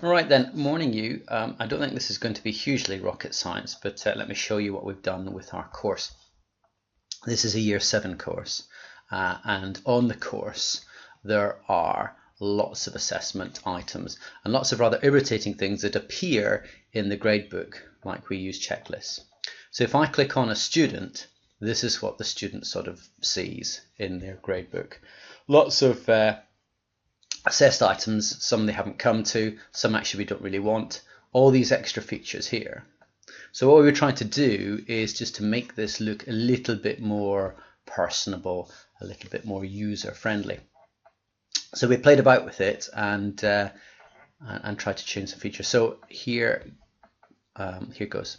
Right then, morning you. I don't think this is going to be hugely rocket science, but let me show you what we've done with our course. This is a year 7 course, and on the course there are lots of assessment items and lots of rather irritating things that appear in the gradebook, like we use checklists. So if I click on a student, this is what the student sort of sees in their gradebook. Lots of assessed items, some they haven't come to, some actually we don't really want, all these extra features here. So what we're trying to do is just to make this look a little bit more personable, a little bit more user friendly. So we played about with it and tried to change some features. So here goes.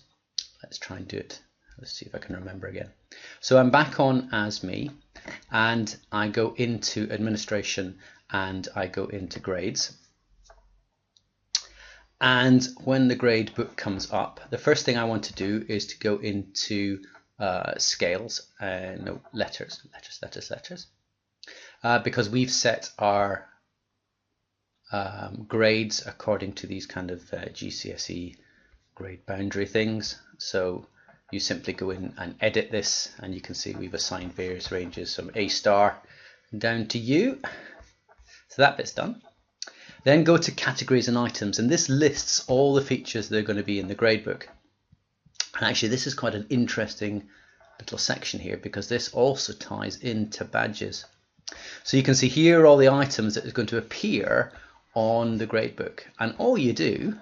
Let's try and do it. Let's see if I can remember again. So I'm back on as me, and I go into administration and I go into grades. And when the grade book comes up, the first thing I want to do is to go into scales, no, letters, because we've set our grades according to these kind of GCSE grade boundary things. So you simply go in and edit this, and you can see we've assigned various ranges from A star down to U. So that bit's done. Then go to categories and items, and this lists all the features that are going to be in the gradebook. And actually this is quite an interesting little section here, because this also ties into badges. So you can see here are all the items that are going to appear on the gradebook, and all you do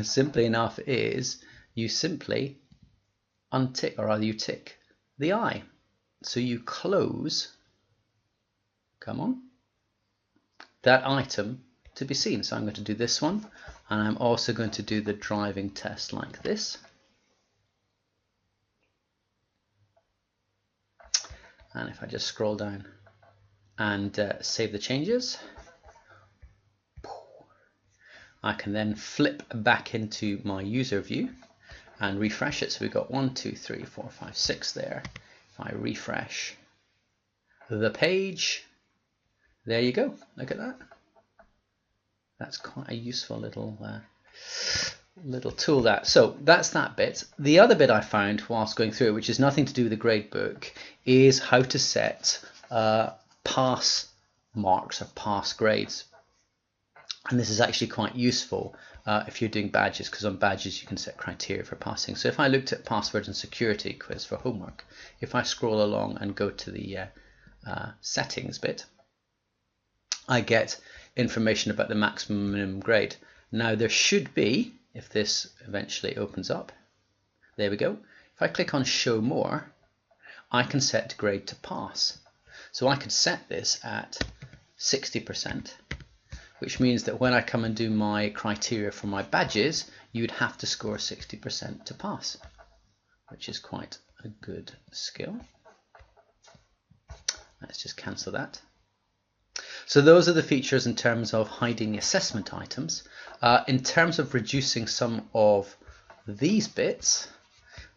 simply enough is you simply untick, or rather you tick the I. So you close, come on, that item to be seen. So I'm going to do this one, and I'm also going to do the driving test like this. And if I just scroll down and save the changes, I can then flip back into my user view and refresh it. So we've got 1, 2, 3, 4, 5, 6 there. If I refresh the page, there you go. Look at that. That's quite a useful little tool. So that's that bit. The other bit I found whilst going through it, which is nothing to do with the gradebook, is how to set pass marks or pass grades. And this is actually quite useful if you're doing badges, because on badges you can set criteria for passing. So if I looked at password and security quiz for homework, if I scroll along and go to the settings bit, I get information about the maximum and minimum grade. Now there should be, if this eventually opens up, there we go. If I click on show more, I can set grade to pass. So I could set this at 60%, which means that when I come and do my criteria for my badges, you'd have to score 60% to pass, which is quite a good skill. Let's just cancel that. So those are the features in terms of hiding the assessment items. In terms of reducing some of these bits,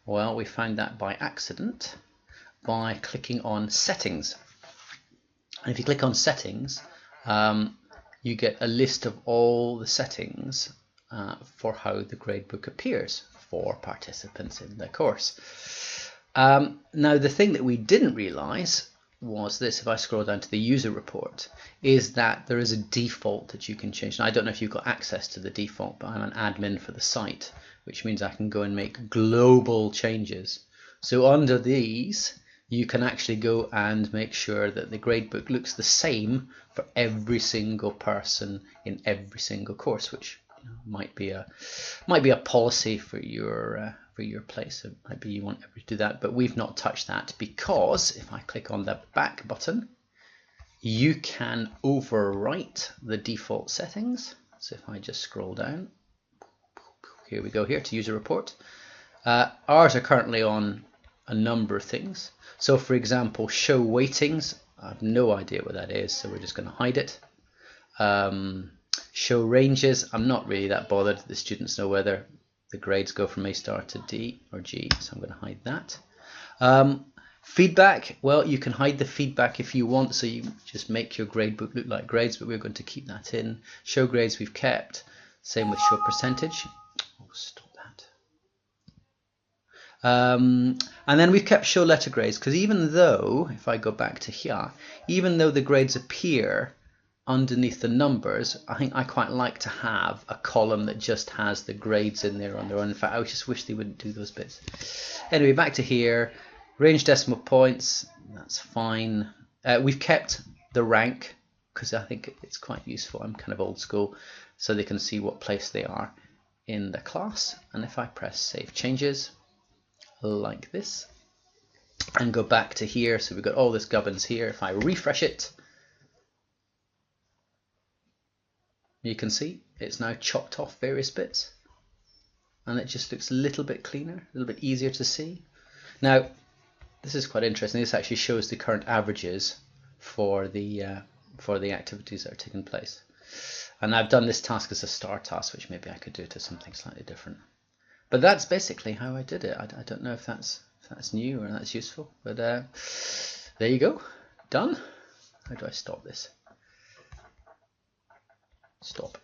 well, we found that by accident by clicking on settings. And if you click on settings, you get a list of all the settings for how the gradebook appears for participants in the course. Now the thing that we didn't realize was this, if I scroll down to the user report, is that there is a default that you can change. Now, I don't know if you've got access to the default, but I'm an admin for the site, which means I can go and make global changes. So under these, you can actually go and make sure that the gradebook looks the same for every single person in every single course, which might be a policy for your place. So maybe you want to do that, but we've not touched that, because if I click on the back button, you can overwrite the default settings. So if I just scroll down, here we go, here to user report. Ours are currently on a number of things. So for example, show weightings, I have no idea what that is, so we're just going to hide it. Show ranges, I'm not really that bothered. The students know whether the grades go from A star to D or G, so I'm going to hide that. Feedback, well, you can hide the feedback if you want, so you just make your gradebook look like grades, but we're going to keep that in. Show grades we've kept. Same with show percentage. Oh, stop that. And then we've kept show letter grades, because even though, if I go back to here, even though the grades appear underneath the numbers, I think I quite like to have a column that just has the grades in there on their own. In fact, I just wish they wouldn't do those bits. Anyway, back to here, range decimal points, that's fine. We've kept the rank, because I think it's quite useful. I'm kind of old school, so they can see what place they are in the class. And if I press save changes like this and go back to here, so we've got all this gubbins here. If I refresh it, you can see it's now chopped off various bits, and it just looks a little bit cleaner, a little bit easier to see. Now, this is quite interesting. This actually shows the current averages for the activities that are taking place. And I've done this task as a star task, which maybe I could do to something slightly different. But that's basically how I did it. I don't know if that's new or that's useful, but there you go, done. How do I stop this? Stop.